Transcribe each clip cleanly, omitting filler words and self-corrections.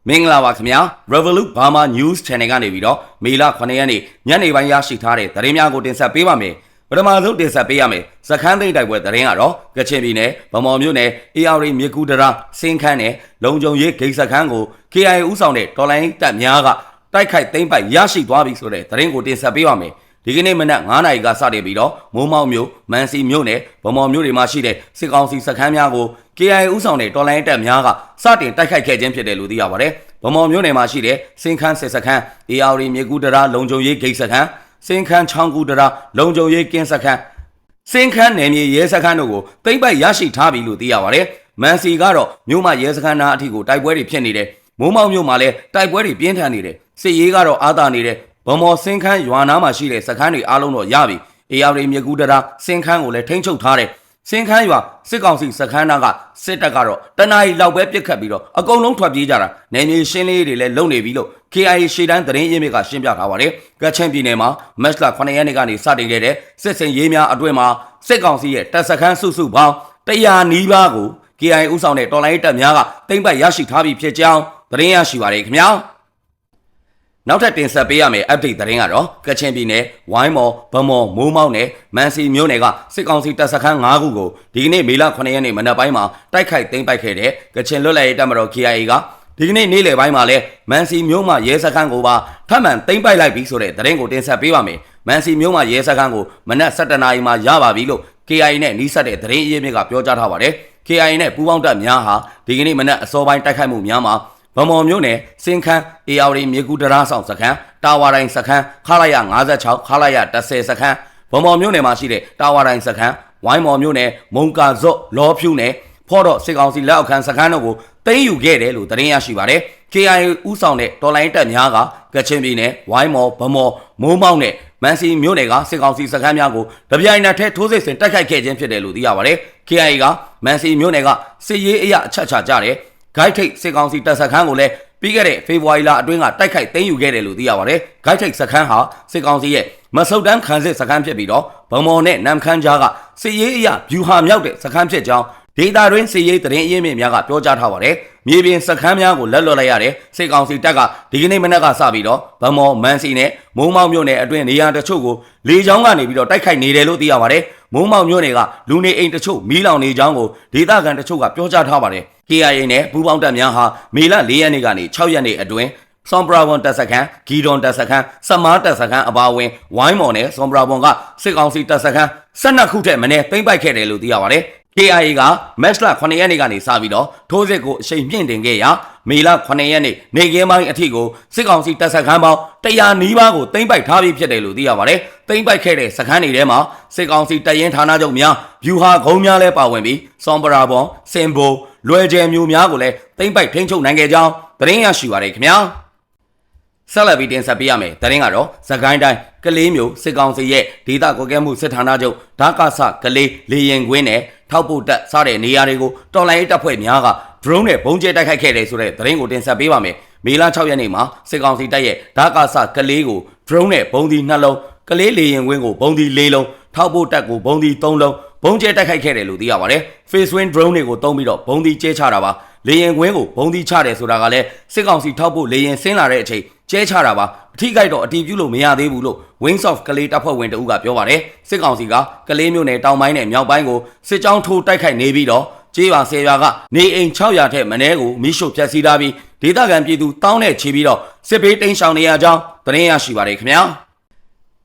မင်္ဂလာပါခင်ဗျာ Revolut Burma News Channel ကနေပြီးတော့မေလ9ရက်နေ့ညနေပိုင်းရရှိထားတဲ့သတင်းများကိုတင်ဆက်ပေးပါမယ်ပထမဆုံးတင်ဆက်ပေးရမယ်စခန်းသိမ်းတိုက်ပွဲသတင်းကတော့ကချင်ပြည်နယ်ဗမော်မြို့နယ် AR မြေကူတရာစင်းခန်းနဲ့လုံခြုံရေးဂိတ်စခန်းကို KIA ဦးဆောင်တဲ့တော်လိုင်းတပ်များကတိုက်ခိုက်သိမ်းပိုက်ရရှိသွားပြီဆိုတဲ့သတင်းကိုတင်ဆက်ပေးပါမယ်ဒီကနေ့မနက်9:00နာရီကစတင်ပြီးတော့မိုးမောက်မြို့မန်စီမြို့နယ်ဗမော်မြို့တွေမှာရှိတဲ့စစ်ကောင်စီစခန်းများကို KIA ဦးဆောင်တဲ့တော်လိုင်းတပ်များကစတင်တိုက်ခိုက်ခဲ့ခြင်းဖြစ်တယ်လို့သိရပါတယ်ဗမော်မြို့နယ်မှာရှိတဲ့စင်းခန်းစစ်စခန်း AR မြေကူတရာလုံခြုံရေးဂိတ်စခန်းစင်းခန်းချောင်းကူတရာလုံခြုံရေးကင်းစခန်းစင်းခန်းနယ်မြေရဲစခန်းတို့ကိုသိမ်းပိုက်ရရှိထားပြီလို့သိရပါတယ်မန်စီကတော့မြို့မှာရဲစခန်းသားအထိကိုတိုက်ပွဲတွေဖြစ်နေတယ်မိုးမောက်မြို့မှာလည်းတိုက်ပွဲတွေပြင်းထန်နေတယ်စစ်ရေးကတော့အားသာနေတယ်ဗမော်စင်းခန်းရွာနားမှာရှိတဲ့စခန်းတွေအားလုံးတော့ရပြီ AR မြေကူတရာစင်းခန်းကိုလည်းထိန်းချုပ်ထားတယ်စင်းခန်းရွာစစ်ကောင်စီစခန်းသားကစစ်တပ်ကတော့တနအီလောက်ပဲပြစ်ခတ်ပြီးတော့အကုန်လုံးထွက်ပြေးကြတာနယ်မြေရှင်းလင်းရေးတွေလည်းလုပ်နေပြီလို့ KIA ရှေ့တန်းသတင်းရင်းမြစ်ကရှင်းပြထားပါတယ်ကချင်ပြည်နယ်မှာမတ်လ9ရက်နေ့ကနေစတင်ခဲ့တဲ့စစ်စင်ရေးများအတွင်းမှာစစ်ကောင်စီရဲ့တပ်စခန်းစုစုပေါင်း100နီးပါးကို KIA ဦးဆောင်တဲ့တော်လိုင်းတပ်များကသိမ်းပိုက်ရရှိထားပြီဖြစ်ကြောင်းသတင်းရရှိပါတယ်ခင်ဗျာနောက်ထပ်တင်ဆက်ပေးရမယ့် update သတင်းကတော့ကချင်ပြည်နယ်ဝိုင်းမော်ဗမော်မိုးမောက်နဲ့မန်စီမြို့နယ်ကစစ်ကောင်စီတပ်စခန်း9ခုကိုဒီကနေ့မေလ9ရက်နေ့မနက်ပိုင်းမှာတိုက်ခိုက်သိမ်းပိုက်ခဲ့တဲ့ကချင်လွတ်လပ်ရေးတပ်မတော် KIA ကဒီကနေ့နေ့လယ်ပိုင်းမှာလဲမန်စီမြို့မှာရဲစခန်းကိုပါထပ်မံသိမ်းပိုက်လိုက်ပြီဆိုတဲ့သတင်းကိုတင်ဆက်ပေးပါမယ်မန်စီမြို့မှာရဲစခန်းကိုမနက်7:00နာရီမှာရပါပြီလို့ KIA နဲ့နှီးစပ်တဲ့သတင်းအရင်းမြစ်ကပြောကြားထားပါတယ် KIA နဲ့ပူးပေါင်းတပ်များဟာဒီကနေ့မနက်အစောပိုင်းတိုက်ခိုက်မှုများမှာဗမော်မြို့နယ်စင်းခန်း AR မြေကူတရာဆောင်စခန်းတာဝါတိုင်းစခန်းခလာရ56ခလာရ10စခန်းဗမော်မြို့နယ်မှာရှိတဲ့တာဝါတိုင်းစခန်းဝိုင်းမော်မြို့နယ်မုံကာဇော့လောဖြူနယ်ဖော့တော့စစ်ကောင်စီလက်အောက်ခံစခန်းတို့ကိုသိမ်းယူခဲ့တယ်လို့သတင်းရရှိပါတယ် KIA ဦးဆောင်တဲ့တော်လိုင်းတပ်များကကချင်ပြည်နယ်ဝိုင်းမော်ဗမော်မိုးမောက်နဲ့မန်စီမြို့နယ်ကစစ်ကောင်စီစခန်းများကိုတပြိုင်နက်တည်းထိုးစစ်ဆင်တိုက်ခိုက်ခဲ့ခြင်းဖြစ်တယ်လို့သိရပါတယ် KIA ကမန်စီမြို့နယ်ကစစ်ရေးအရာအချက်ချကြတယ်ဂိုက်ထိတ်စစ်ကောင်စီတပ်စခန်းကိုလည်းပြီးခဲ့တဲ့ဖေဖော်ဝါရီလအတွင်းကတိုက်ခိုက်သိမ်းယူခဲ့တယ်လို့သိရပါတယ်။ဂိုက်ထိတ်စခန်းဟာစစ်ကောင်စီရဲ့မဆုတ်တန်းခံစစ်စခန်းဖြစ်ပြီးတော့ဗမော်နဲ့နမ်ခမ်းကြားကစစ်ရေးအရာဗျူဟာမြောက်တဲ့စခန်းဖြစ်ကြောင်းဒေတာတွင်စစ်ရေးသတင်းအရင်းမြစ်များကပြောကြားထားပါတယ်။မြေပြင်စခန်းများကိုလက်လွတ်လိုက်ရတဲ့စစ်ကောင်စီတပ်ကဒီကနေ့မနက်ကစပြီးတော့ဗမော်မန်စီနဲ့မိုးမောက်မြို့နယ်အတွင်းနေရာတချို့ကိုလေကြောင်းကနေပြီးတော့တိုက်ခိုက်နေတယ်လို့သိရပါတယ်။မိုးမောက်မြို့နယ်ကလူနေအိမ်တချို့မီးလောင်နေကြောင်းကိုဒေသခံတချို့ကပြောကြားထားပါတယ်။ KIA နဲ့ပူးပေါင်းတပ်များဟာမေလ4ရက်နေ့ကနေ6ရက်နေ့အတွင်းဆွမ်ပရာဝန်တပ်စခန်းဂီဒွန်တပ်စခန်းစမားတပ်စခန်းအပါအဝင်ဝိုင်းမော်နဲ့ဆွမ်ပရာဝန်ကစစ်ကောင်စီတပ်စခန်း12ခုထက်မနည်းသိမ်းပိုက်ခဲ့တယ်လို့သိရပါတယ်။ KIA ကမတ်လ9ရက်နေ့ကနေစပြီးတော့ထိုးစစ်ကိုအရှိန်မြင့်တင်ခဲ့ရာမေလ9ရက်နေ့နေကင်းပိုင်းအထိကိုစစ်ကောင်စီတပ်စခန်းပေါင်း100နီးပါးကိုသိမ်းပိုက်ထားပြီးဖြစ်တယ်လို့သိရပါတယ်။သိမ်းပိုက်ခဲ့တဲ့စခန်းတွေထဲမှာစစ်ကောင်စီတပ်ရင်းဌာနချုပ်များဗျူဟာကုန်းများလည်းပါဝင်ပြီးဆွမ်ပရာဝန်စင်ဘိုလွယ်ကျယ်မျိုးများကိုလည်းသိမ်းပိုက်ထိန်းချုပ်နိုင်ခဲ့ကြောင်းသတင်းရရှိပါတယ်ခင်ဗျာဆက်လက်ပြီးတင်ဆက်ပေးရမယ်သတင်းကတော့စကိုင်းတိုင်းကလေးမျိုးစစ်ကောင်စီရဲ့ဒေသကွက်ကွဲမှုစစ်ဌာနချုပ်ဓာကဆကလေးလေရင်ကွင်းနဲ့ထောက်ပို့တက်စတဲ့နေရာတွေကိုတော်လိုင်းတပ်ဖွဲ့များက drone နဲ့ပုံကျဲတိုက်ခိုက်ခဲ့တယ်ဆိုတဲ့သတင်းကိုတင်ဆက်ပေးပါမယ်မေလ6ရက်နေ့မှာစစ်ကောင်စီတပ်ရဲ့ဓာကဆကလေးကို drone နဲ့ပုံသီး2လုံးကလေးလေရင်ကွင်းကိုပုံသီး4လုံးထောက်ပို့တက်ကိုပုံသီး3လုံးဘုံကျဲတိုက်ခိုက်ခဲ့တယ်လို့သိရပါတယ် Face Wind drone တွေကိုတုံးပြီးတော့ဘုံသီးကျဲချတာပါလေရင်ကွင်းကိုဘုံသီးချတယ်ဆိုတာကလည်းစစ်ကောင်စီထောက်ဖို့လေရင်ဆင်းလာတဲ့အချိန်ကျဲချတာပါအထိခိုက်တော့အတီးပြုလို့မရသေးဘူးလို့ Wings of ကလေးတပ်ဖွဲ့ဝင်တအုပ်ကပြောပါတယ်စစ်ကောင်စီကကလေးမျိုးနယ်တောင်ပိုင်းနဲ့မြောက်ပိုင်းကိုစစ်ကြောင်းထိုးတိုက်ခိုက်နေပြီးတော့ကျေးရွာ10ရွာကနေအိမ်600ထက်မနည်းကိုမိရှုဖျက်ဆီးထားပြီးဒေသခံပြည်သူတောင်းနဲ့ချီပြီးတော့စစ်ဘေးတိမ်းရှောင်နေရကြောင်းသတင်းရရှိပါတယ်ခင်ဗျာ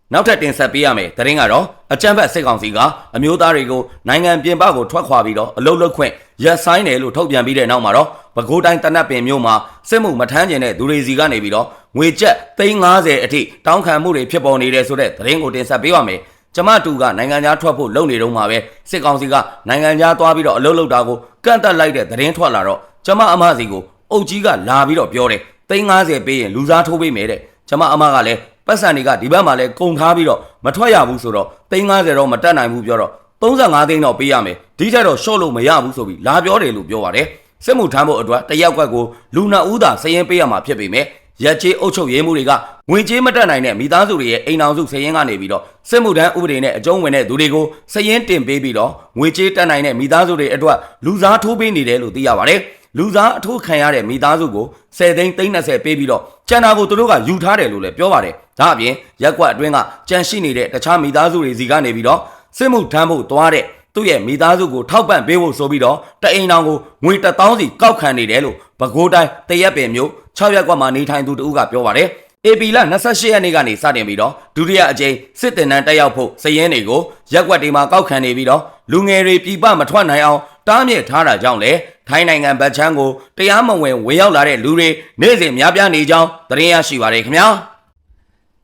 နောက်ထပ်တင်ဆက်ပေးရမယ်သတင်းကတော့အကြမ်းဖက်စစ်ကောင်စီကအမျိုးသားတွေကိုနိုင်ငံပြင်ပကိုထွက်ခွာပြီးတော့အလုတ်လုတ်ခွင့်ရပ်ဆိုင်းတယ်လို့ထုတ်ပြန်ပြီးတဲ့နောက်မှာတော့ပဲခူးတိုင်းတနတ်ပင်မြို့မှာစစ်မှုမထမ်းကျင်တဲ့သူတွေစီကနေပြီးတော့ငွေကျပ်350အထိတောင်းခံမှုတွေဖြစ်ပေါ်နေတယ်ဆိုတဲ့သတင်းကိုတင်ဆက်ပေးပါမယ်ကျမတူကနိုင်ငံခြားထွက်ဖို့လုပ်နေတော့မှာပဲစစ်ကောင်စီကနိုင်ငံခြားသွားပြီးတော့အလုတ်လုတ်တာကိုကန့်တက်လိုက်တဲ့သတင်းထွက်လာတော့ကျမအမစီကိုအုပ်ကြီးကလာပြီးတော့ပြောတယ်350ပေးရင်လူစားထိုးပေးမယ်တဲ့ကျမအမကလည်းပတ်စံတွေကဒီဘက်မှာလည်းကုန်ထားပြီးတော့မထွက်ရဘူးဆိုတော့350တော့မတက်နိုင်ဘူးပြောတော့35သိန်းတော့ပေးရမယ်ဒီထက်တော့ရှော့လို့မရဘူးဆိုပြီးလာပြောတယ်လို့ပြောပါတယ်စစ်မှုထမ်းဖို့အတွက်တရက်ကွက်ကိုလူ2ဦးသာစရင်ပေးရမှာဖြစ်ပေမဲ့ရက်ကျေးအုပ်ချုပ်ရေးမှုတွေကငွေကြေးမတက်နိုင်တဲ့မိသားစုတွေရဲ့အိမ်အောင်စုစရင်ကနေပြီးတော့စစ်မှုထမ်းဥပဒေနဲ့အကျုံးဝင်တဲ့သူတွေကိုစရင်တင်ပေးပြီးတော့ငွေကြေးတက်နိုင်တဲ့မိသားစုတွေအတွက်လူစားထိုးပေးနေတယ်လို့သိရပါတယ် လူစားအထိုးခံရတဲ့မိသားစုကို10 သိန်း30ပေးပြီးတော့ကျန်တာကိုသူတို့ကယူထားတယ်လို့လည်းပြောပါတယ်ဒါအပြင်ရက်ကွက်အတွင်းကကြန့်ရှိနေတဲ့တခြားမိသားစုတွေစီကနေပြီးတော့စစ်မှုထမ်းဖို့သွားတဲ့သူ့ရဲ့မိသားစုကိုထောက်ပံ့ပေးဖို့ဆိုပြီးတော့တအိမ်တော်ကိုငွေ1000စီကောက်ခံနေတယ်လို့ပဲခူးတိုင်းတရက်ပင်မြို့6ရက်ကွက်မှာနေထိုင်သူတဦးကပြောပါတယ်AP လ28ရက်နေ့ကနေစတင်ပြီးတော့ဒုတိယအကြိမ်စစ်တင်တန်းတက်ရောက်ဖို့စည်ရင်းတွေကိုရက်ကွက်တွေမှာကောက်ခံနေပြီးတော့လူငယ်တွေပြည်ပမထွက်နိုင်အောင်တားမြစ်ထားတာကြောင့်လေထိုင်းနိုင်ငံဗတ်ချမ်းကိုတရားမဝင်ဝင်ရောက်လာတဲ့လူတွေနေ့စဉ်များပြားနေကြောင်းသတင်းရရှိပါရခင်ဗျာ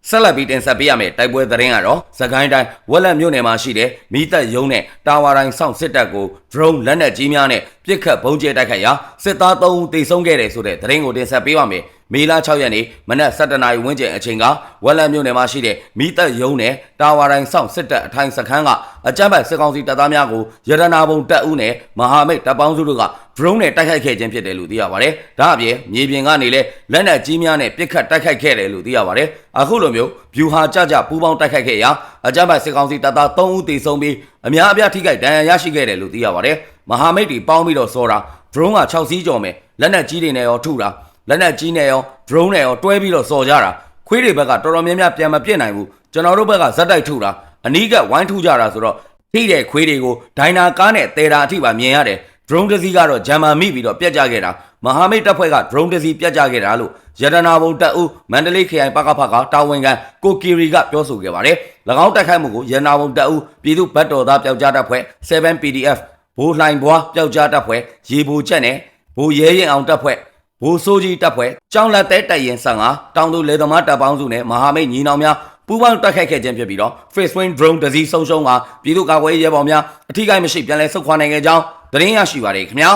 ဆက်လက်ပြီးတင်ဆက်ပေးရမယ်တိုက်ပွဲသတင်းကတော့စကိုင်းတိုင်းဝက်လက်မြို့နယ်မှာရှိတဲ့မိသက်ရုံးနဲ့တာဝါတိုင်းစောင့်စစ်တပ်ကို drone လက်နက်ကြီးများနဲ့ပစ်ခတ်ပုံကျဲတိုက်ခိုက်ရာစစ်သား3ဦးသေဆုံးခဲ့တယ်ဆိုတဲ့သတင်းကိုတင်ဆက်ပေးပါမယ်မေလ6ရက်နေ့မနက်7:00နာရီဝန်းကျင်အချိန်ကဝက်လက်မြို့နယ်မှာရှိတဲ့မိသက်ရုံးနဲ့တာဝါတိုင်းစောင့်စစ်တပ်အထိုင်စခန်းကအကြမ်းဖက်စစ်ကောင်စီတပ်သားများကိုရတနာပုံတပ်ဦးနဲ့မဟာမိတ်တပ်ပေါင်းစုတို့က drone နဲ့တိုက်ခိုက်ခဲ့ခြင်းဖြစ်တယ်လို့သိရပါတယ်။ဒါအပြင်မြေပြင်ကနေလည်းလက်နက်ကြီးများနဲ့ပစ်ခတ်တိုက်ခိုက်ခဲ့တယ်လို့သိရပါတယ်။အခုလိုမျိုးဗျူဟာကြပူးပေါင်းတိုက်ခိုက်ခဲ့ရာအကြမ်းဖက်စစ်ကောင်စီတပ်သား3ဦးသေဆုံးပြီးအများအပြားထိခိုက်ဒဏ်ရာရရှိခဲ့တယ်လို့သိရပါတယ်။မဟာမိတ်တွေပေါင်းပြီးတော့စောတာ drone က6စီးကျော်မယ်လက်နက်ကြီးတွေနဲ့ရောထုတာလက်နက်ကြီးနဲ့ရော drone နဲ့ရောတွဲပြီးတော့စော်ကြတာခွေးတွေဘက်ကတော်တော်များများပြန်မပြစ်နိုင်ဘူးကျွန်တော်တို့ဘက်ကဇက်တိုက်ထုတာအနီးကဝိုင်းထုကြတာဆိုတော့ထိတဲ့ခွေးတွေကိုဒိုင်နာကားနဲ့တဲတာအထိပါမြင်ရတယ် drone တစ်စီးကတော့ဂျမ်မာမိပြီးတော့ပြတ်ကျခဲ့တာမဟာမိတ်တပ်ဖွဲ့က drone တစ်စီးပြတ်ကျခဲ့တာလို့ရတနာဘုံတပ်ဦးမန္တလေးခရိုင်ပကဖကတာဝန်ခံကိုကီရီကပြောဆိုခဲ့ပါတယ်၎င်းတိုက်ခိုက်မှုကိုရတနာဘုံတပ်ဦးပြည်သူ့ဘတ်တော်သားပျောက်ကြားတပ်ဖွဲ့ 7PDF ဘိုးလှိုင်ဘွားပျောက်ကြားတပ်ဖွဲ့ရေဘူချက်နဲ့ဘိုးရဲရင်အောင်တပ်ဖွဲ့ဘိုးစိုးကြီးတပ်ဖွဲ့ကျောင်းလက်တဲတိုက်ရင်15တောင်သူလေသမားတပ်ပေါင်းစုနဲ့မဟာမိတ်ညီနောင်များပူးပေါင်းတိုက်ခိုက်ခဲ့ခြင်းဖြစ်ပြီးတော့ Face Wing Drone တစ်စီးဆုံးရှုံးကပြည်သူ့ကာကွယ်ရေးရဲဘော်များအထူးကိမရှိပြန်လည်ဆုတ်ခွာနိုင်ခဲ့ကြောင်းသတင်းရရှိပါတယ်ခင်ဗျာ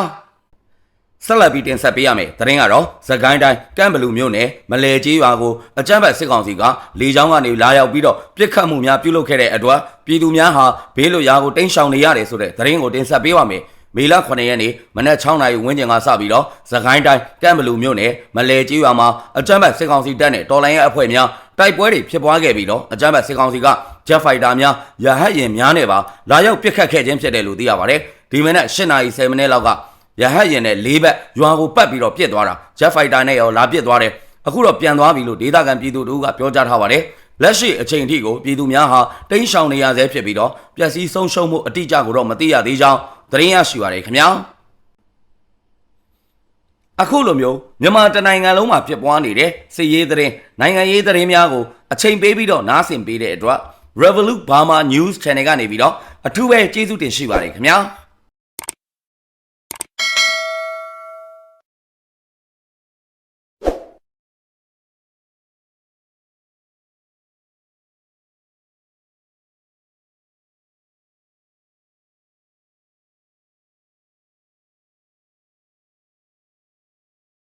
ဆက်လက်ပြီးတင်ဆက်ပေးရမယ်သတင်းကတော့စကိုင်းတိုင်းကမ်ဘလူမြို့နယ်မလဲကျေးရွာကိုအကြမ်းဖက်စစ်ကောင်စီကလေကြောင်းကနေလာရောက်ပြီးတော့ပြစ်ခတ်မှုများပြုလုပ်ခဲ့တဲ့အတွက်ပြည်သူများဟာဘေးလွတ်ရာကိုတိမ်းရှောင်နေရတယ်ဆိုတဲ့သတင်းကိုတင်ဆက်ပေးပါမယ်မေလ9ရက်နေ့မနက်6:00နာရီဝန်းကျင်ကစပြီးတော့စကိုင်းတိုင်းကမ်ဘလူမြို့နယ်မလဲကျေးရွာမှာအကြမ်းဖက်စစ်ကောင်စီတပ်နဲ့တော်လိုင်းရဲအဖွဲ့များတိုက်ပွဲတွေဖြစ်ပွားခဲ့ပြီးတော့အကြမ်းဖက်စစ်ကောင်စီက Jet Fighter များရဟတ်ယာဉ်များနဲ့ပါလာရောက်ပစ်ခတ်ခဲ့ခြင်းဖြစ်တယ်လို့သိရပါတယ်ဒီမနက်8:10 မိနစ်လောက်ကရဟတ်ယာဉ်နဲ့4ဘက်ရွာကိုပတ်ပြီးတော့ပစ်သွားတာ Jet Fighter နဲ့ရောလာပစ်သွားတယ်အခုတော့ပြန်သွားပြီလို့ဒေသခံပြည်သူတို့ကပြောကြားထားပါတယ်လက်ရှိအချိန်ထိကိုပြည်သူများဟာတိမ်းရှောင်နေရဆဲဖြစ်ပြီးတော့ပျက်စီးဆုံးရှုံးမှုအတိအကျကိုတော့မသိရသေးကြောင်းသတင်းရရှိပါရခင်ဗျာအခုလိုမျိုးမြန်မာတနိုင်ငံလုံးမှာဖြစ်ပွားနေတဲ့စစ်ရေးသတင်းနိုင်ငံရေးသတင်းများကိုအချိန်ပေးပြီးတော့နားဆင်ပေးတဲ့အတွက် Revolut Burma News Channel ကနေပြီးတော့အထူးပဲကျေးဇူးတင်ရှိပါတယ်ခင်ဗျာ